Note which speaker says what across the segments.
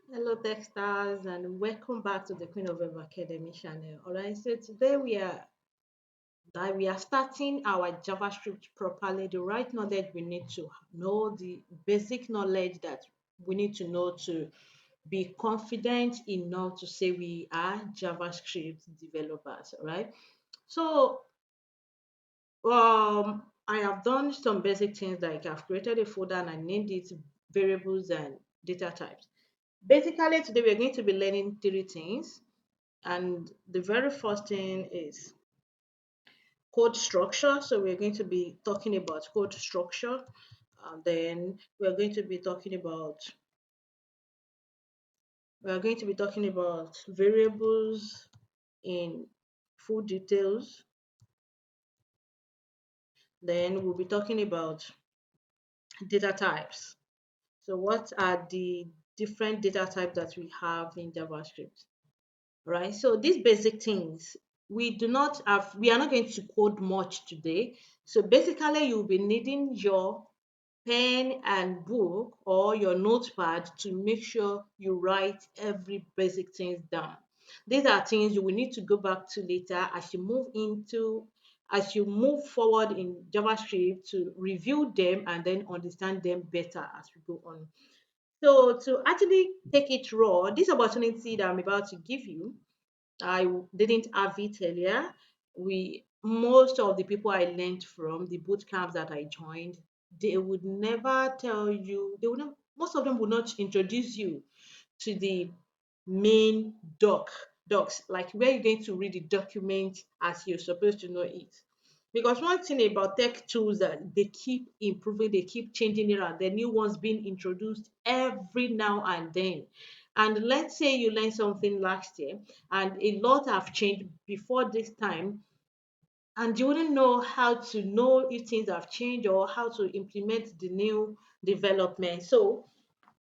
Speaker 1: Hello, Techstars, and welcome back to the Queen of Web Academy channel. All right, so today we are starting our JavaScript properly. The right knowledge we need to know, the basic knowledge that we need to know to be confident enough to say we are JavaScript developers. All right, so I have done some basic things like I've created a folder and I named it variables and data types. Basically, today we're going to be learning three things. And the very first thing is code structure. So we're going to be talking about code structure. And then we're going to be talking about variables in full details. Then we'll be talking about data types. So what are the different data types that we have in JavaScript? Right? So these basic things we are not going to code much today. So basically you'll be needing your pen and book or your notepad to make sure you write every basic things down. These are things you will need to go back to later as you move forward in JavaScript to review them and then understand them better as we go on. So to actually take it raw, this opportunity that I'm about to give you, I didn't have it earlier. We Most of the people I learned from the boot camps that I joined, they would never tell you, most of them would not introduce you to the main docs, like where you're going to read the document as you're supposed to know it. Because one thing about tech tools that they keep improving, they keep changing it around, the new ones being introduced every now and then. And let's say you learned something last year and a lot have changed before this time, and you wouldn't know how to know if things have changed or how to implement the new development. So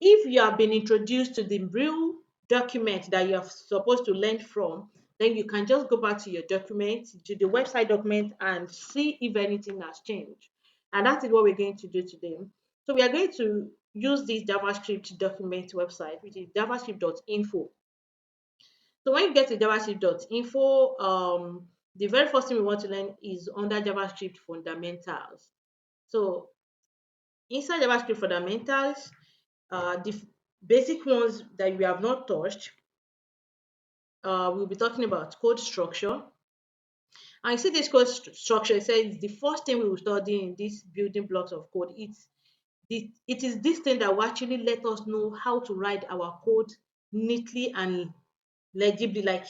Speaker 1: if you have been introduced to the real document that you're supposed to learn from, then you can just go back to your document, to the website document, and see if anything has changed. And that is what we're going to do today. So we are going to use this JavaScript document website, which is javascript.info. So when you get to javascript.info, the very first thing we want to learn is under JavaScript fundamentals. So inside JavaScript fundamentals, basic ones that we have not touched, we'll be talking about code structure. And you see this structure, it says the first thing we will study in this building blocks of code, it is this thing that will actually let us know how to write our code neatly and legibly. Like,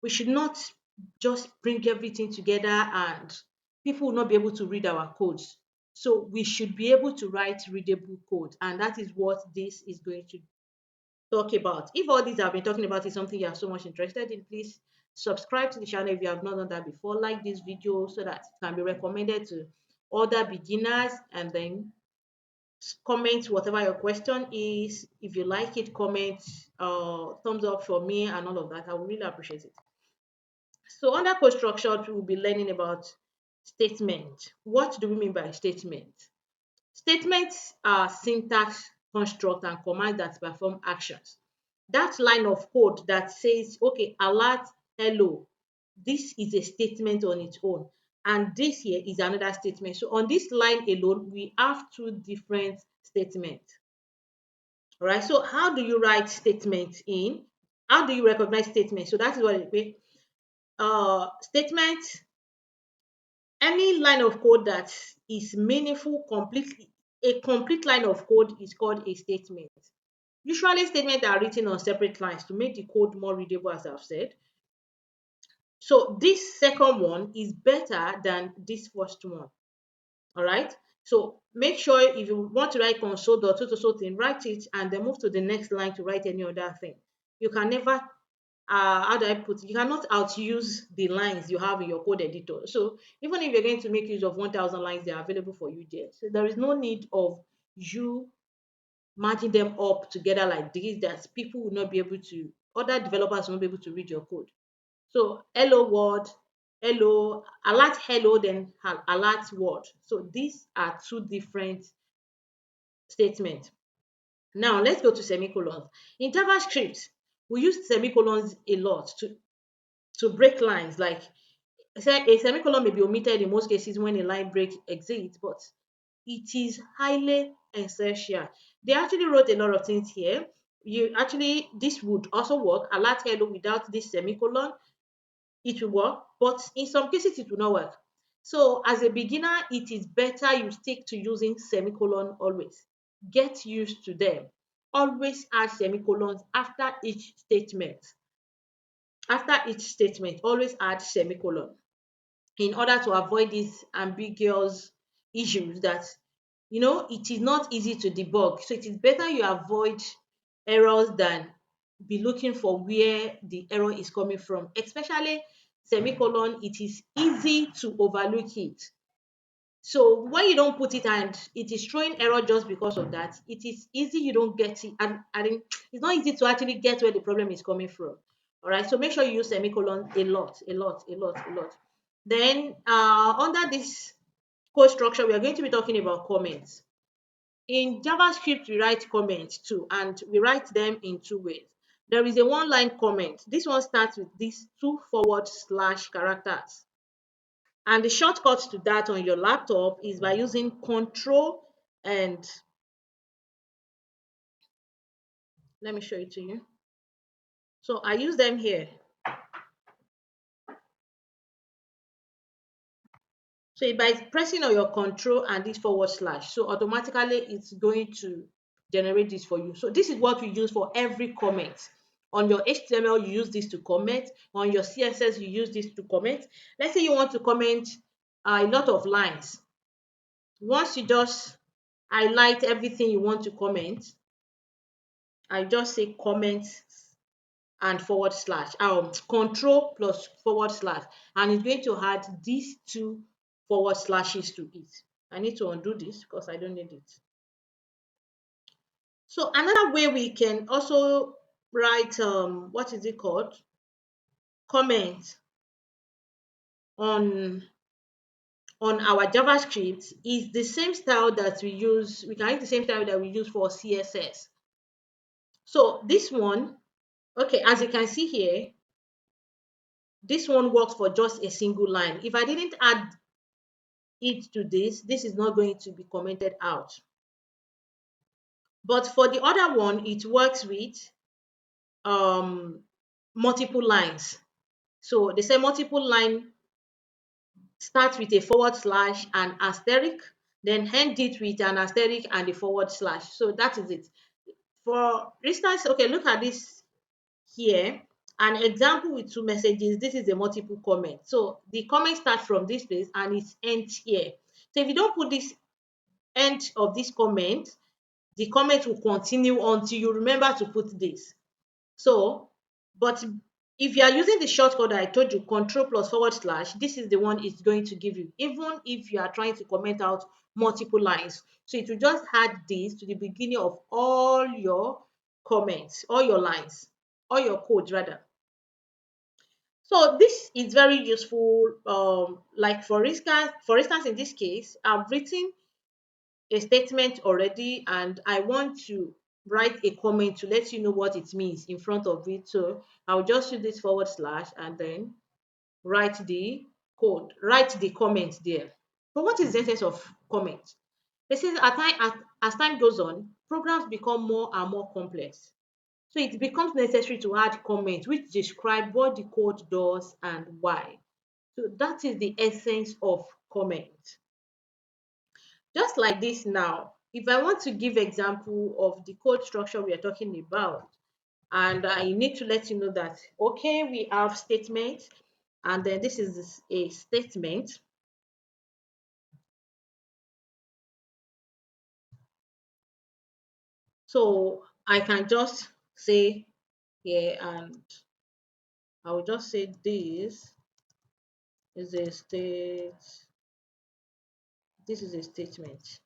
Speaker 1: we should not just bring everything together and people will not be able to read our codes. So we should be able to write readable code, and that is what this is going to talk about. If all these I've been talking about is something you are so much interested in, please subscribe to the channel if you have not done that before. Like this video so that it can be recommended to other beginners, and then comment whatever your question is. If you like it, comment thumbs up for me and all of that. I would really appreciate it. So under code structure, we will be learning about statement. What do we mean by statement? Statements are syntax, construct, and commands that perform actions. That line of code that says, okay, alert, hello, this is a statement on its own. And this here is another statement. So on this line alone, we have two different statements. All right. So how do you write statements in? How do you recognize statements? So that is what it is. Statement, any line of code that is meaningful, a complete line of code is called a statement. Usually, statements are written on separate lines to make the code more readable, as I've said. So this second one is better than this first one. All right. So make sure if you want to write console.so thing, write it and then move to the next line to write any other thing. You can never, how do I put it? You cannot outuse the lines you have in your code editor. So even if you're going to make use of 1,000 lines, they are available for you there. So there is no need of you matching them up together like this that people will not be able to, other developers will not be able to read your code. So hello world, hello, alert hello, then alert world. So these are two different statements. Now let's go to semicolons. In JavaScript, we use semicolons a lot to break lines. Like a semicolon may be omitted in most cases when a line break exists, but it is highly essential. They actually wrote a lot of things here. You actually this would also work. Alert hello without this semicolon, it will work, but in some cases it will not work. So as a beginner, it is better you stick to using semicolon always. Get used to them. Always add semicolons after each statement. After each statement, always add semicolon in order to avoid these ambiguous issues that it is not easy to debug. So it is better you avoid errors than be looking for where the error is coming from. Especially semicolon, it is easy to overlook it. So when you don't put it and it is throwing error just because of that, it is easy you don't get it, and it's not easy to actually get where the problem is coming from. All right, so make sure you use semicolon a lot, a lot, a lot, a lot. Then under this code structure, we are going to be talking about comments. In JavaScript, we write comments too, and we write them in two ways. There is a one-line comment. This one starts with these two forward slash characters. And the shortcut to that on your laptop is by using Control and let me show it to you. So I use them here. So by pressing on your Control and this forward slash, so automatically it's going to generate this for you. So this is what we use for every comment. On your HTML, you use this to comment. On your CSS, you use this to comment. Let's say you want to comment a lot of lines. Once you just highlight everything you want to comment, I just say comment and forward slash, control plus forward slash, and it's going to add these two forward slashes to it. I need to undo this because I don't need it. So another way we can also write what is it called, comment on our JavaScript is the same style that we can use the same style that we use for CSS. So this one, okay, as you can see here, this one works for just a single line. If I didn't add it to this is not going to be commented out. But for the other one, it works with um, multiple lines. So they say multiple line starts with a forward slash and asterisk, then end it with an asterisk and a forward slash. So that is it. For instance, okay, look at this here. An example with two messages. This is a multiple comment. So the comment starts from this place and it ends here. So if you don't put this end of this comment, the comment will continue until you remember to put this. So, but if you are using the shortcut that I told you, control plus forward slash, this is the one it's going to give you, even if you are trying to comment out multiple lines. So it will just add this to the beginning of all your comments, all your lines, all your code rather. So this is very useful. Like for instance, in this case, I've written a statement already and I want to write a comment to let you know what it means in front of it. So I'll just use this forward slash and then write the code, write the comment there. But what is the essence of comment? This is as time goes on, programs become more and more complex. So it becomes necessary to add comments which describe what the code does and why. So that is the essence of comment. Just like this now, if I want to give example of the code structure we are talking about, and I need to let you know that, okay, we have statement, and then this is a statement. So I can just say here, and I will just say this is a this is a statement.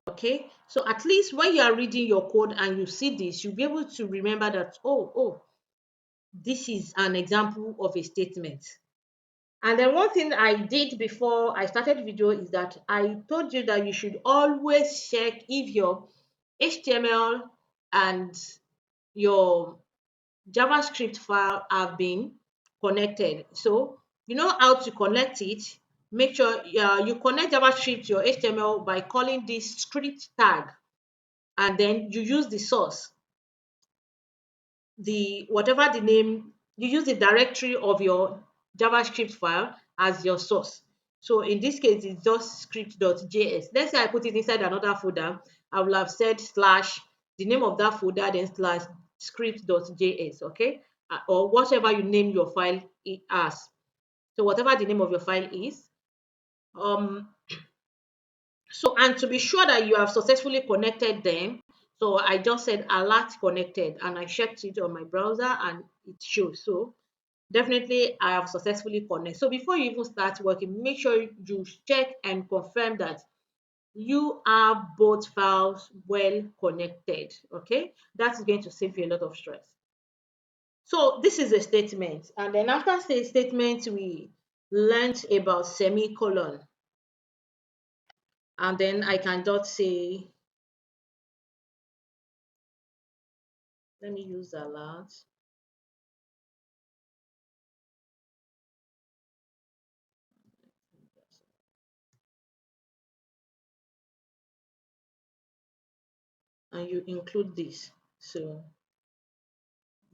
Speaker 1: Okay, so at least when you are reading your code and you see this, you'll be able to remember that, oh, this is an example of a statement. And then one thing I did before I started video is that I told you that you should always check if your HTML and your JavaScript file have been connected. So you know how to connect it. Make sure you connect JavaScript to your HTML by calling this script tag, and then you use the source, the whatever the name, you use the directory of your JavaScript file as your source. So in this case, it's just script.js. Let's say I put it inside another folder, I will have said slash the name of that folder, then slash script.js, okay? Or whatever you name your file as. So whatever the name of your file is. Um, so, and to be sure that you have successfully connected them, so I just said alert connected and I checked it on my browser and it shows. So definitely I have successfully connected. So before you even start working, make sure you check and confirm that you have both files well connected. Okay, that's going to save you a lot of stress. So this is a statement, and then after the statement, we learned about semicolon, and then I can just say, let me use alert. And you include this. So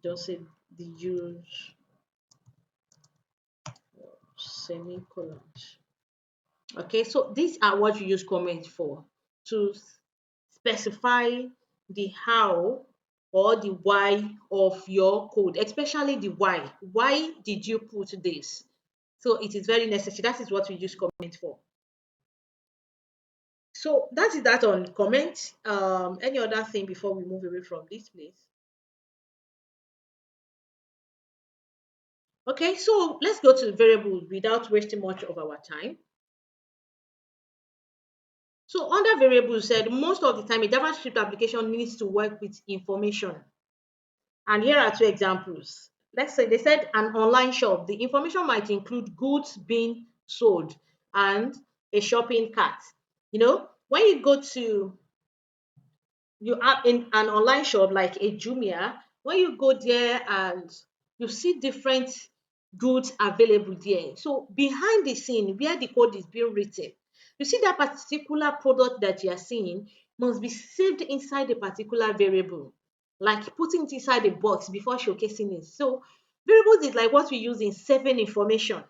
Speaker 1: just say the use semicolons. Okay, so these are what you use comments for, to specify the how or the why of your code, especially the why. Why did you put this? So it is very necessary. That is what we use comment for. So that is that on comment. Any other thing before we move away from this place? Okay, so let's go to the variables without wasting much of our time. So under variables said most of the time a JavaScript application needs to work with information. And here are two examples. Let's say they said an online shop. The information might include goods being sold and a shopping cart. You know, when you go to you are in an online shop like a Jumia, when you go there and you see different goods available there. So behind the scene where the code is being written, you see that particular product that you are seeing must be saved inside a particular variable, like putting it inside a box before showcasing it. So variables is like what we use in saving information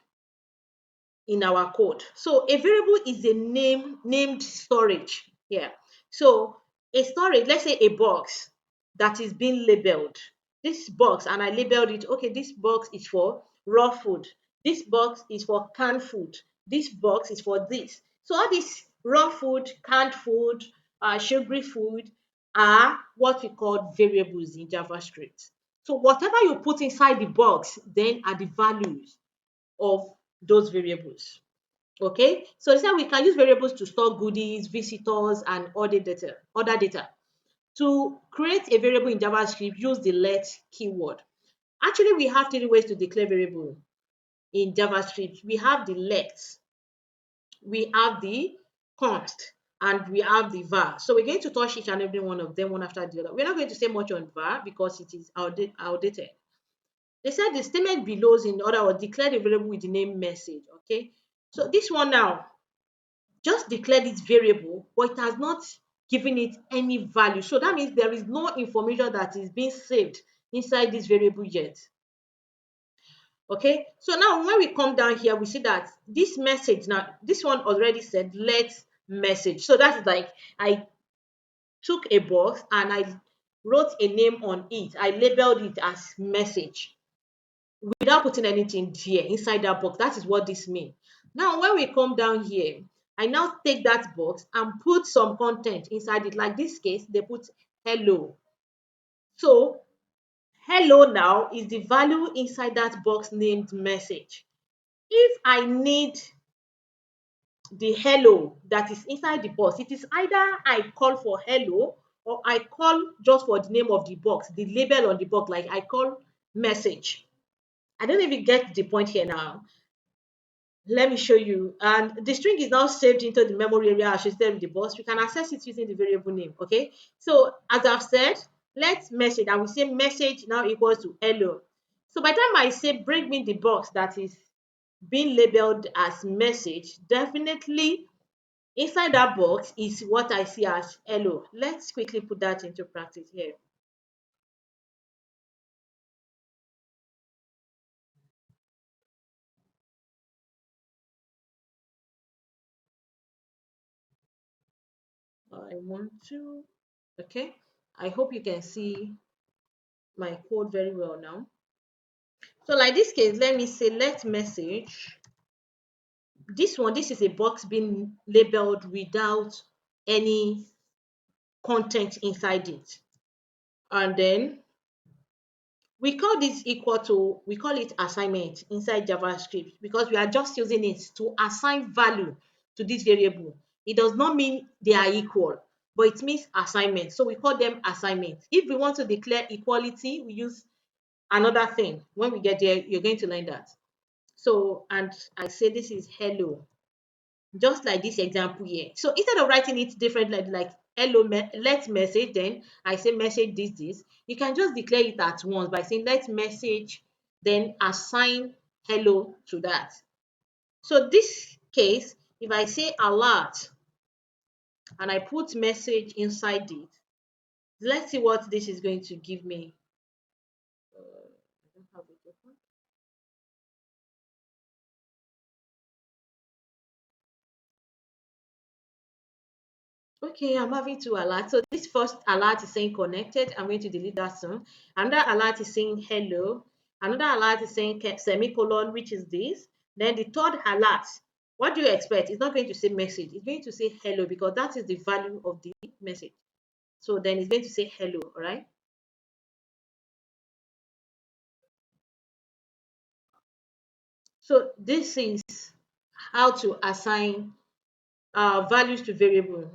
Speaker 1: in our code. So a variable is a named storage here. So a storage, let's say a box that is being labeled. This box, and I labeled it, okay, this box is for raw food. This box is for canned food. This box is for this. So all these raw food, canned food, sugary food are what we call variables in JavaScript. So whatever you put inside the box then are the values of those variables. Okay, so this time we can use variables to store goodies, visitors, and other data. Other data. To create a variable in JavaScript, use the let keyword. Actually, we have three ways to declare variable in JavaScript. We have the let, we have the const, and we have the var. So we're going to touch each and every one of them one after the other. We're not going to say much on var because it is outdated. They said the statement below is in other words, declare the variable with the name message. Okay, so this one now just declare this variable, but it has not given it any value. So that means there is no information that is being saved inside this variable yet. Okay, so now when we come down here, we see that this message now, this one already said let message. So that's like I took a box and I wrote a name on it. I labeled it as message without putting anything here inside that box. That is what this means. Now, when we come down here, I now take that box and put some content inside it. Like this case, they put hello. So, hello now is the value inside that box named message. If I need the hello that is inside the box, it is either I call for hello or I call just for the name of the box, the label on the box, like I call message. I don't even get the point here now. Let me show you. And the string is now saved into the memory area associated with the box. We can access it using the variable name. Okay. So as I've said, Let message, I will say message now equals to hello. So by the time I say bring me the box that is being labeled as message, definitely inside that box is what I see as hello. Let's quickly put that into practice here. I want to, okay. I hope you can see my code very well now. So like this case, let me say let message. This is a box being labeled without any content inside it. And then we call it assignment inside JavaScript because we are just using it to assign value to this variable. It does not mean they are equal, but it means assignment. So we call them assignments. If we want to declare equality, we use another thing. When we get there, you're going to learn that. So, and I say this is hello, just like this example here. So instead of writing it differently, like hello, let message, then I say message this, you can just declare it at once by saying let message, then assign hello to that. So this case, if I say alert and I put message inside it, let's see what this is going to give me. I don't have it open. Okay, I'm having two alerts. So this first alert is saying connected. I'm going to delete that soon. Another alert is saying hello. Another alert is saying semicolon, which is this. Then the third alert, what do you expect? It's not going to say message. It's going to say hello because that is the value of the message. So then it's going to say hello, all right? So this is how to assign values to variable.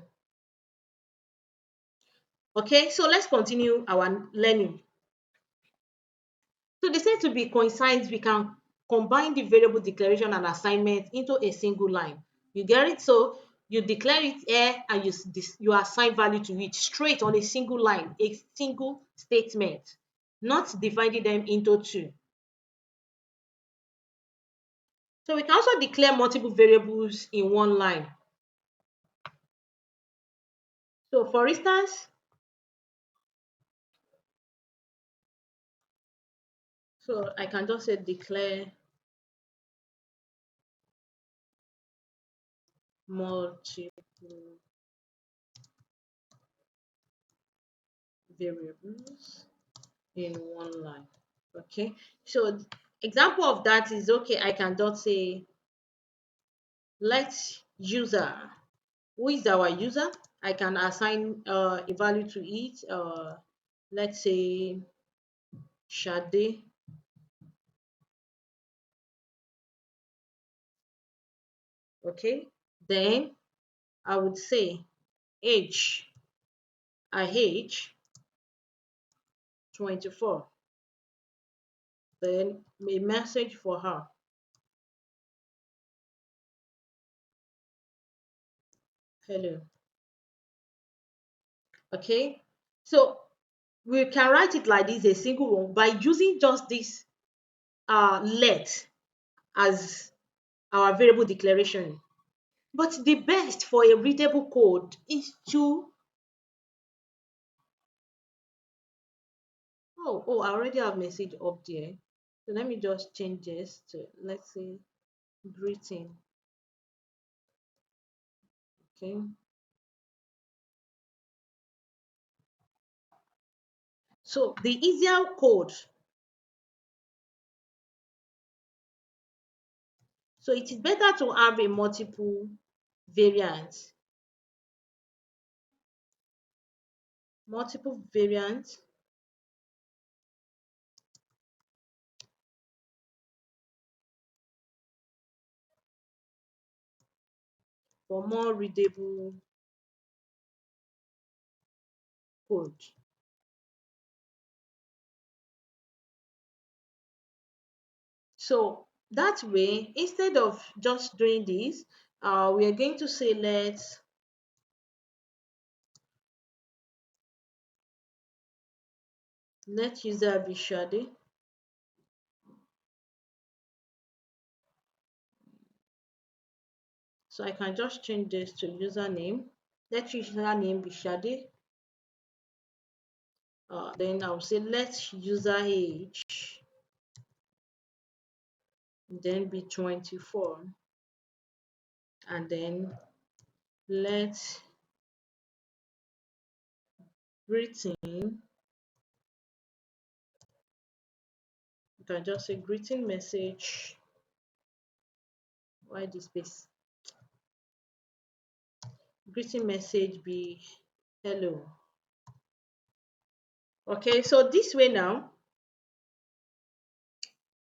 Speaker 1: Okay, so let's continue our learning. So they say to be concise, we can combine the variable declaration and assignment into a single line. You get it? So you declare it here and you assign value to it straight on a single line, a single statement, not dividing them into two. So we can also declare multiple variables in one line. So for instance, so I can just say declare multiple variables in one line. Okay, so example of that is okay. I can just say let user, who is our user? I can assign a value to it. Let's say Shade. Okay, then I would say age, I age 24. Then a message for her. Hello. Okay, so we can write it like this, a single one, by using just this let as our variable declaration. But the best for a readable code is to, I already have message up there. So let me just change this to, let's say, greeting. Okay. So the easier code, so it is better to have a multiple variant, multiple variant for more readable code. So that way, instead of just doing this, we are going to say let's Let user be Shade. So I can just change this to username. Let username be Shade. Then I'll say let user age then be 24, and then let greeting, you can just say greeting message, why this space, greeting message be hello. Okay, so this way now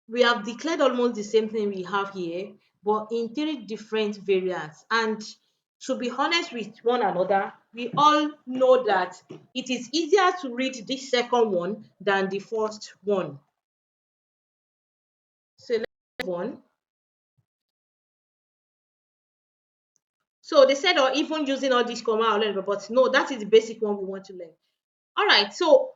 Speaker 1: we have declared almost the same thing we have here, but in three different variants. And to be honest with one another, we all know that it is easier to read this second one than the first one. So let's move on. So they said, or even using all this comma or whatever, but no, that is the basic one we want to learn. All right, so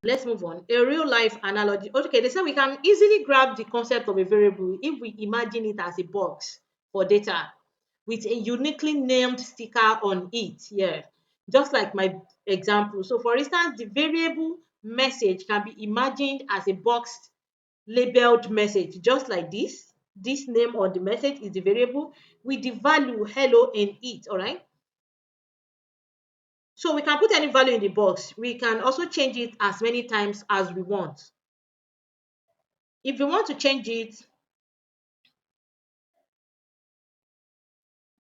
Speaker 1: let's move on. A real life analogy. Okay, they said we can easily grab the concept of a variable if we imagine it as a box for data with a uniquely named sticker on it. Yeah, just like my example. So, for instance, the variable message can be imagined as a box labeled message, just like this. This name on the message is the variable with the value hello in it. All right. So we can put any value in the box. We can also change it as many times as we want. If you want to change it,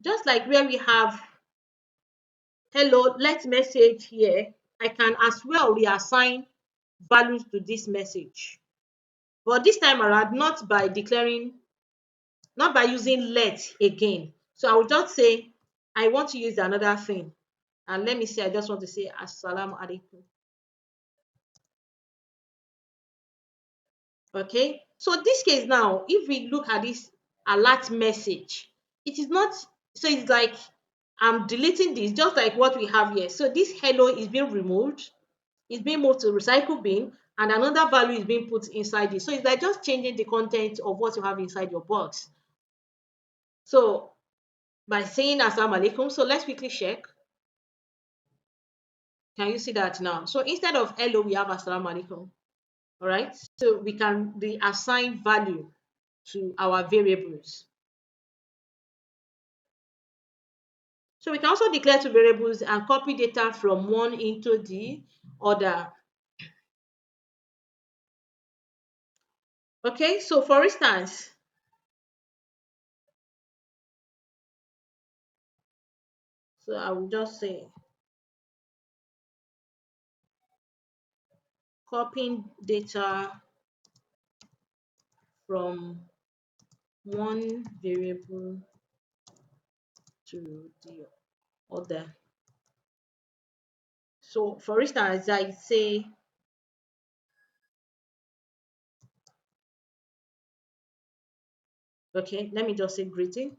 Speaker 1: just like where we have hello, let message here, I can as well reassign values to this message. But this time around, not by using let again. So I will just say, I want to use another thing. And let me say, I just want to say, Assalamu alaikum. Okay, so this case now, if we look at this alert message, it is not, so it's like I'm deleting this, just like what we have here. So this hello is being removed, it's being moved to recycle bin, and another value is being put inside it. So it's like just changing the content of what you have inside your box. So by saying assalamu alaikum, so let's quickly check. Can you see that now? So instead of hello, we have assalamu alaikum. All right, so we can reassign value to our variables. So we can also declare two variables and copy data from one into the other. Okay, so for instance, so I will just say copying data from one variable to the other. So for instance, I say, okay, let me just say greeting.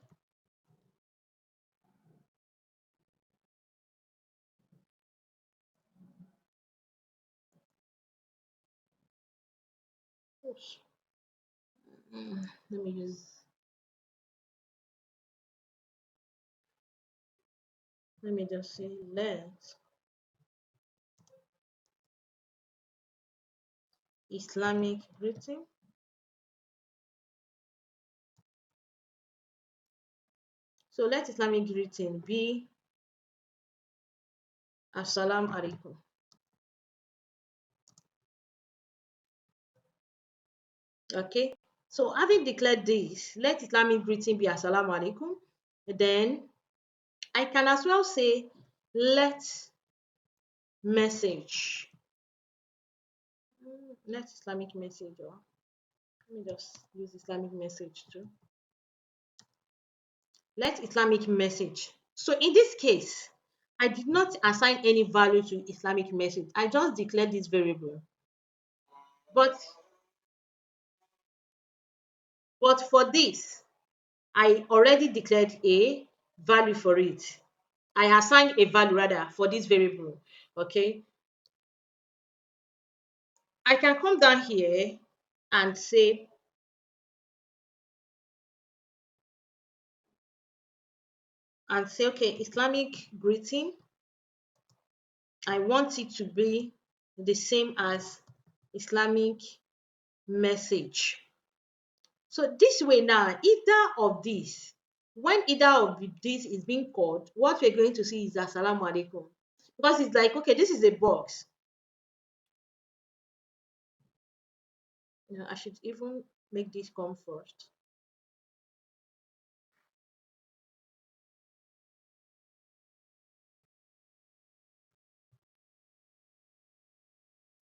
Speaker 1: Oops. Let me use, let me just say let Islamic greeting. So let Islamic greeting be Assalamu alaikum. Okay, so having declared this, let Islamic greeting be Assalamu alaikum. Then I can as well say let message. Let Islamic message, or let me just use Islamic message too. Let Islamic message. So in this case, I did not assign any value to Islamic message. I just declared this variable. But for this, I already declared a value for it. I assigned a value rather for this variable. Okay. I can come down here and say, okay, Islamic greeting. I want it to be the same as Islamic message. So this way now, either of these, when either of these is being called, what we're going to see is Assalamu alaikum. Because it's like, okay, this is a box. I should even make this come first.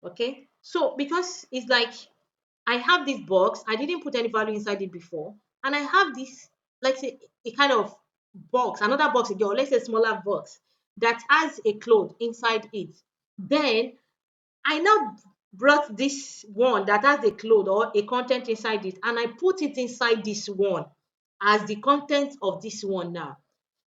Speaker 1: Okay. So because it's like I have this box, I didn't put any value inside it before, and I have this, like say, a kind of box, another box again, or let's say smaller box that has a cloth inside it. Then I now brought this one that has a cloth or a content inside it, and I put it inside this one as the content of this one now.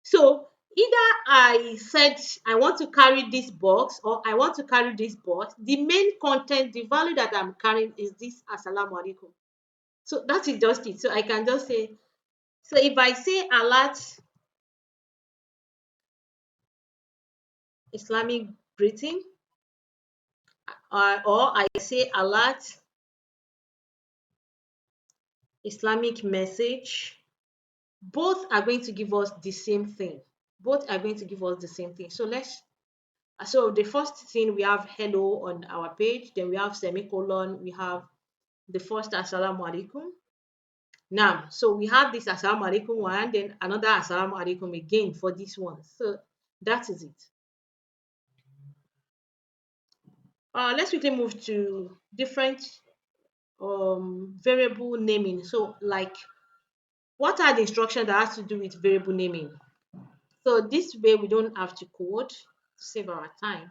Speaker 1: So either I said I want to carry this box or I want to carry this box, the main content, the value that I'm carrying is this Assalamu alaikum. So that is just it. So I can just say, so if I say alert Islamic greeting, or I say alert Islamic message, both are going to give us the same thing. Both are going to give us the same thing. So the first thing, we have hello on our page, then we have semicolon, we have the first assalamu alaikum. Now, so we have this assalamu alaikum one, then another assalamu alaikum again for this one. So that is it. Let's quickly move to different variable naming. So like, what are the instructions that has to do with variable naming? So this way we don't have to code to save our time.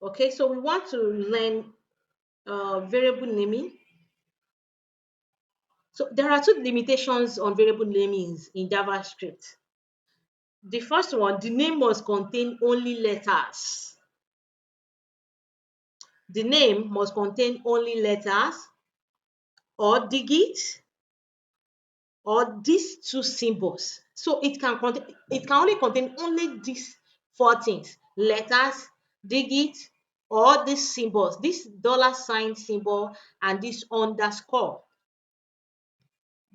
Speaker 1: Okay, so we want to learn variable naming. So there are two limitations on variable namings in JavaScript. The first one, the name must contain only letters. The name must contain only letters or digits or these two symbols. So it can only contain only these four things: letters, digits, or these symbols, this dollar sign symbol and this underscore.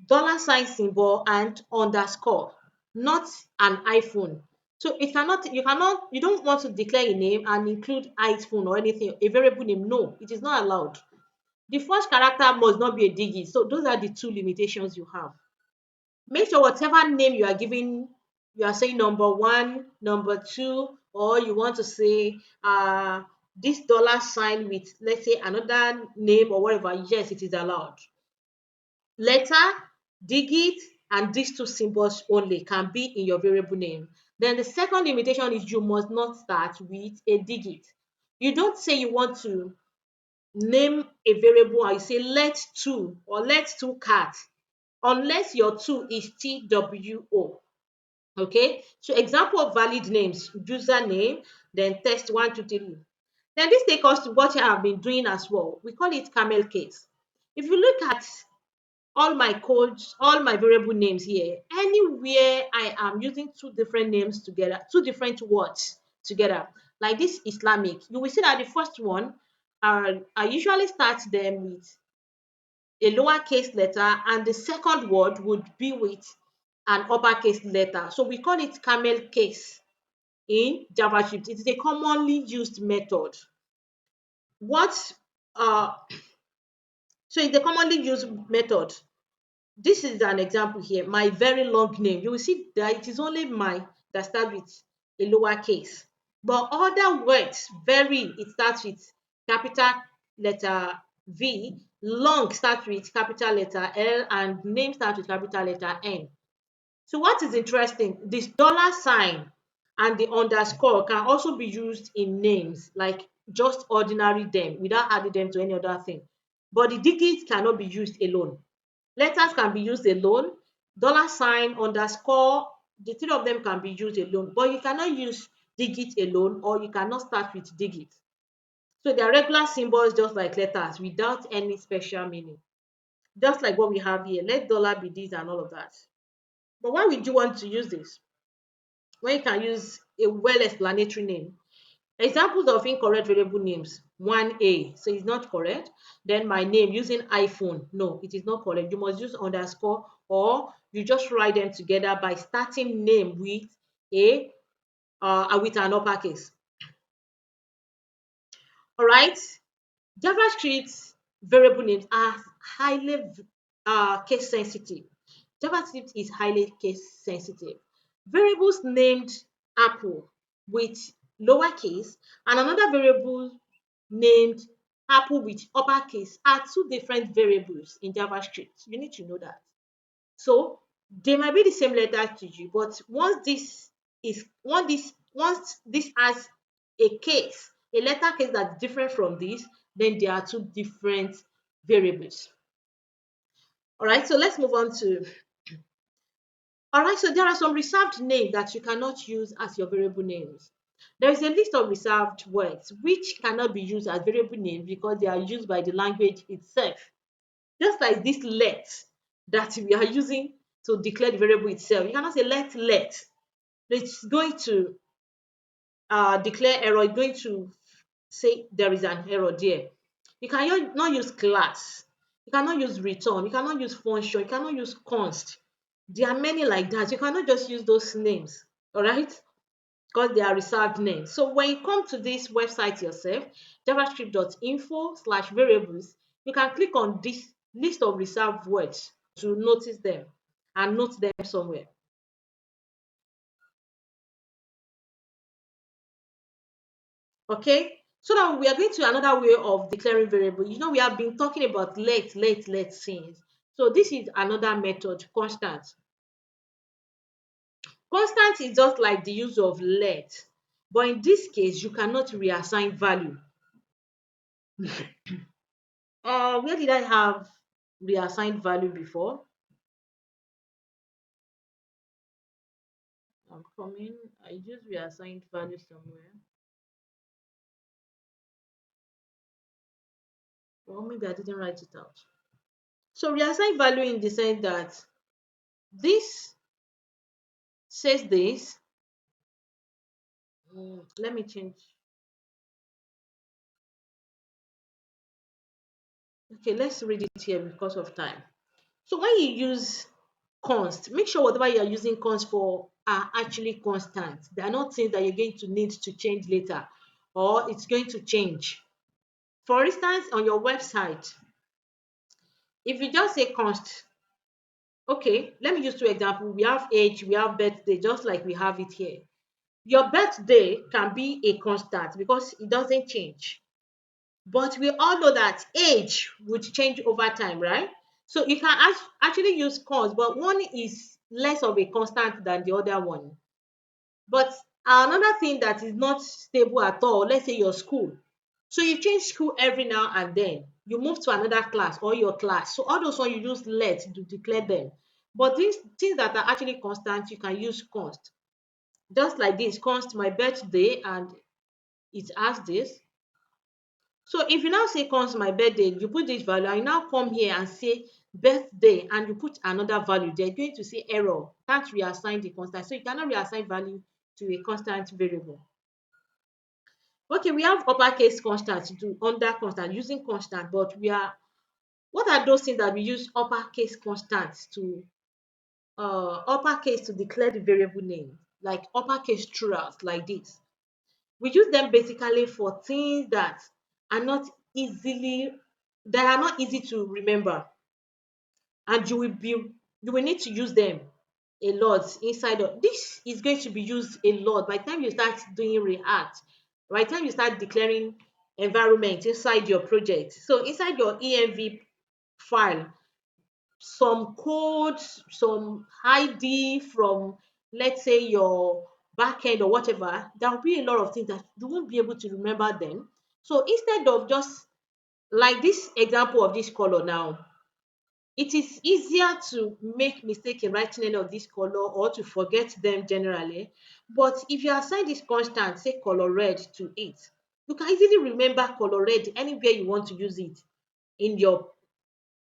Speaker 1: Dollar sign symbol and underscore, not an iPhone. So you don't want to declare a name and include iPhone or anything, a variable name. No, it is not allowed. The first character must not be a digit. So those are the two limitations you have. Make sure whatever name you are giving, you are saying number one, number two, or you want to say this dollar sign with, let's say, another name or whatever. Yes, it is allowed. Letter, digit, and these two symbols only can be in your variable name. Then the second limitation is you must not start with a digit. You don't say you want to name a variable and you say let two or let two cat unless your two is TWO. Okay, so example of valid names: username, then test 123. Then this takes us to what I have been doing as well. We call it camel case. If you look at all my codes, all my variable names here, anywhere I am using two different names together, two different words together, like this Islamic, you will see that the first one, I usually start them with a lowercase letter, and the second word would be with an uppercase letter. So we call it camel case in JavaScript. It is a commonly used method. What uh, so it's a commonly used method. This is an example here. My very long name. You will see that it is only my that starts with a lowercase. But other words vary. It starts with capital letter V, long starts with capital letter L, and name starts with capital letter N. So what is interesting? This dollar sign. And the underscore can also be used in names, like just ordinary them without adding them to any other thing. But the digits cannot be used alone. Letters can be used alone. Dollar sign, underscore, the three of them can be used alone. But you cannot use digit alone, or you cannot start with digits. So they are regular symbols just like letters without any special meaning. Just like what we have here. Let dollar be this and all of that. But why would you want to use this when you can use a well-explanatory name? Examples of incorrect variable names. 1A, so it's not correct. Then my name using iPhone. No, it is not correct. You must use underscore, or you just write them together by starting name with a with an uppercase. All right. JavaScript variable names are highly case sensitive. JavaScript is highly case sensitive. Variables named Apple with lowercase and another variable named Apple with uppercase are two different variables in JavaScript. You need to know that. So they might be the same letter to you, but once this has a case, a letter case that's different from this, then there are two different variables. All right, so let's move on to. All right, so there are some reserved names that you cannot use as your variable names. There is a list of reserved words which cannot be used as variable names because they are used by the language itself. Just like this let that we are using to declare the variable itself. You cannot say let. It's going to declare error, it's going to say there is an error there. You cannot use class, you cannot use return, you cannot use function, you cannot use const. There are many like that. You cannot just use those names, all right? Because they are reserved names. So when you come to this website yourself, javascript.info/variables, you can click on this list of reserved words to notice them and note them somewhere. Okay, so now we are going to another way of declaring variable. You know, we have been talking about let since. So this is another method, constant. Constant is just like the use of let, but in this case, you cannot reassign value. Where did I have reassigned value before? I'm coming. I just reassigned value somewhere. Or maybe I didn't write it out. So reassign value in the sense that this says this. Let me change. Okay, let's read it here because of time. So when you use const, make sure whatever you are using const for are actually constant. They are not things that you're going to need to change later or it's going to change. For instance, on your website, if you just say const, okay, let me use two examples. We have age, we have birthday, just like we have it here. Your birthday can be a constant because it doesn't change. But we all know that age would change over time, right? So you can actually use const, but one is less of a constant than the other one. But another thing that is not stable at all, let's say your school. So you change school every now and then. You move to another class or your class. So all those ones you use let to declare them. But these things that are actually constant, you can use const. Just like this, const my birthday, and it has this. So if you now say const my birthday, you put this value, and you now come here and say birthday, and you put another value, they're going to say error. Can't reassign the constant. So you cannot reassign value to a constant variable. Okay, we have uppercase constant to under constant using constant, but we are what are those things that we use uppercase constant to uppercase to declare the variable name, like uppercase throughout, like this. We use them basically for things that are not easily that are not easy to remember, and you will need to use them a lot inside of this is going to be used a lot by the time you start doing React, by the time you start declaring environment inside your project. So inside your env file, some code, some id from, let's say, your back end or whatever, there will be a lot of things that you won't be able to remember them. So instead of just like this example of this color now, it is easier to make mistake in writing any of this color or to forget them generally. But if you assign this constant, say color red to it, you can easily remember color red anywhere you want to use it in your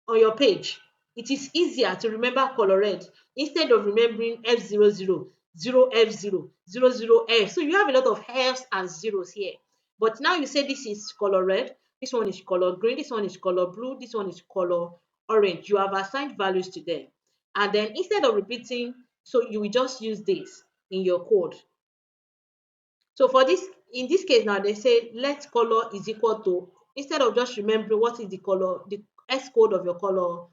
Speaker 1: on your page. It is easier to remember color red instead of remembering F00, 0F0, 00F. So you have a lot of F's and zeros here. But now you say this is color red, this one is color green, this one is color blue, this one is color orange. You have assigned values to them. And then instead of repeating, so you will just use this in your code. So for this, in this case now, they say let color is equal to, instead of just remembering what is the color, the S code of your color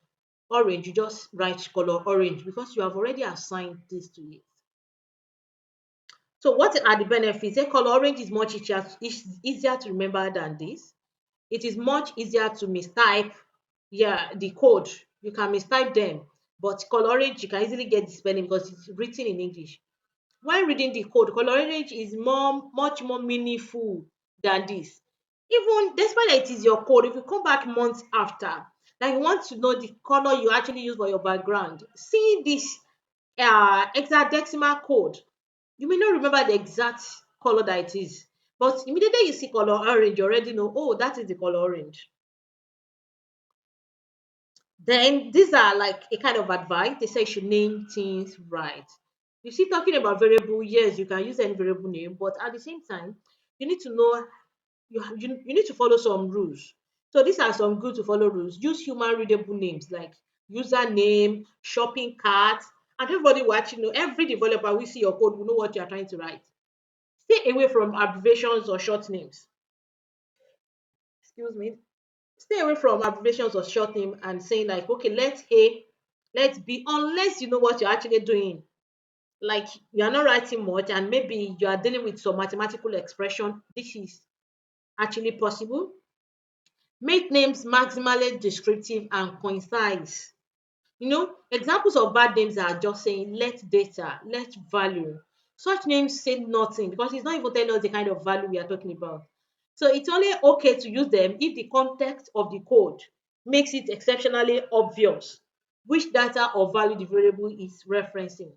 Speaker 1: orange, you just write color orange because you have already assigned this to it. So what are the benefits? Say color orange is much easier to remember than this. It is much easier to mistype, yeah, the code. You can mistype them, but color orange you can easily get the spelling because it's written in English. When reading the code, color orange is much more meaningful than this. Even despite that it is your code, if you come back months after, like you want to know the color you actually use for your background, seeing this hexadecimal code, you may not remember the exact color that it is. But immediately you see color orange, you already know, oh, that is the color orange. Then these are like a kind of advice. They say you should name things right. You see, talking about variable, yes, you can use any variable name, but at the same time, you need to know you need to follow some rules. So these are some good to follow rules. Use human readable names like username, shopping cart, and everybody will actually know. Every developer will see your code will know what you are trying to write. Stay away from abbreviations or short names. Excuse me. Stay away from abbreviations or short name and saying like, okay, let A, let B, unless you know what you're actually doing. Like you are not writing much and maybe you are dealing with some mathematical expression. This is actually possible. Make names maximally descriptive and concise. Examples of bad names are just saying let data, let value. Such names say nothing because it's not even telling us the kind of value we are talking about. So it's only okay to use them if the context of the code makes it exceptionally obvious which data or value the variable is referencing.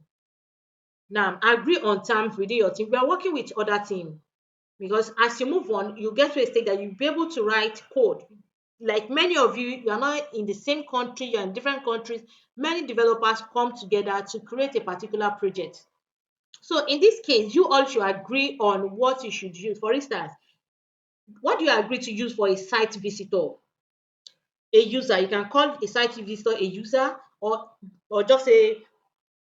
Speaker 1: Now, agree on terms within your team. We are working with other team because as you move on, you get to a state that you'll be able to write code. Like many of you, you are not in the same country, you're in different countries. Many developers come together to create a particular project. So in this case, you all should agree on what you should use. For instance, what do you agree to use for a site visitor? A user. You can call a site visitor a user or just a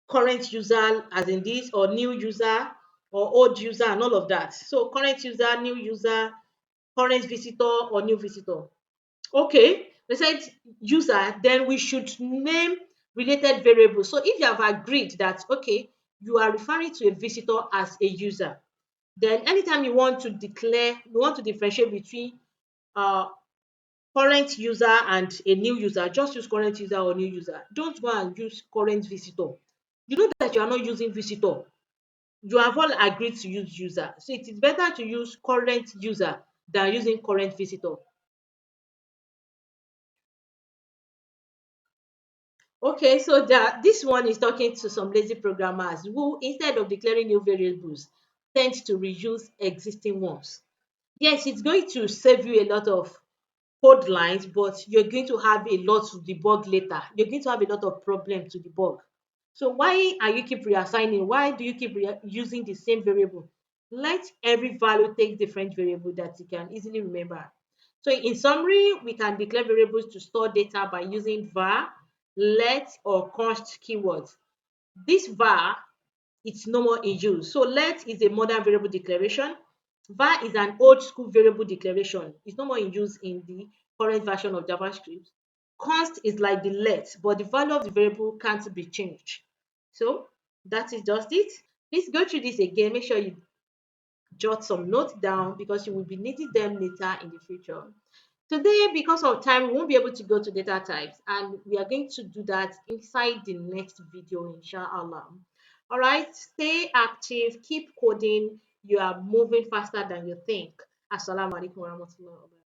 Speaker 1: current user as in this or new user or old user and all of that. So current user, new user, current visitor or new visitor. Okay, they said user, then we should name related variables. So if you have agreed that, okay, you are referring to a visitor as a user, then anytime you want to differentiate between uh, current user and a new user, just use current user or new user. Don't go and use current visitor. You know that you are not using visitor. You have all agreed to use user. So it is better to use current user than using current visitor. Okay, so this one is talking to some lazy programmers who, instead of declaring new variables, tend to reuse existing ones. Yes, it's going to save you a lot of code lines, but you're going to have a lot to debug later. You're going to have a lot of problems to debug. So why are you keep reassigning? Why do you keep using the same variable? Let every value take different variable that you can easily remember. So in summary, we can declare variables to store data by using var, let, or const keywords. This var, it's no more in use. So let is a modern variable declaration. Var is an old school variable declaration. It's no more in use in the current version of JavaScript. Const is like the let, but the value of the variable can't be changed. So that is just it. Please go through this again. Make sure you jot some notes down because you will be needing them later in the future. Today, because of time, we won't be able to go to data types, and we are going to do that inside the next video, inshallah. All right, stay active, keep coding. You are moving faster than you think. Assalamu alaikum warahmatullahi wabarakatuh.